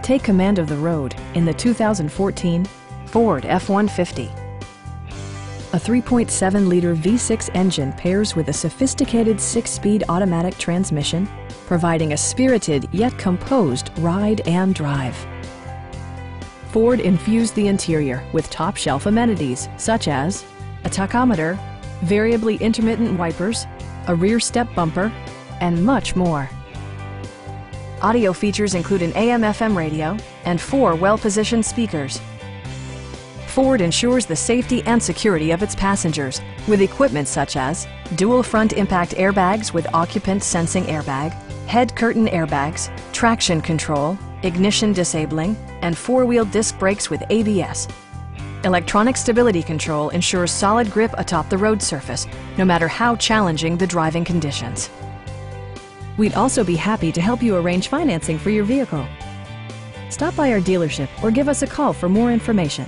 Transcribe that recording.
Take command of the road in the 2014 Ford F-150. A 3.7-liter V6 engine pairs with a sophisticated 6-speed automatic transmission, providing a spirited yet composed ride and drive. Ford infused the interior with top-shelf amenities such as a tachometer, variably intermittent wipers, a rear step bumper, and much more. Audio features include an AM/FM radio and 4 well-positioned speakers. Ford ensures the safety and security of its passengers with equipment such as dual front impact airbags with occupant sensing airbag, head curtain airbags, traction control, ignition disabling, and 4-wheel disc brakes with ABS. Electronic stability control ensures solid grip atop the road surface, no matter how challenging the driving conditions. We'd also be happy to help you arrange financing for your vehicle. Stop by our dealership or give us a call for more information.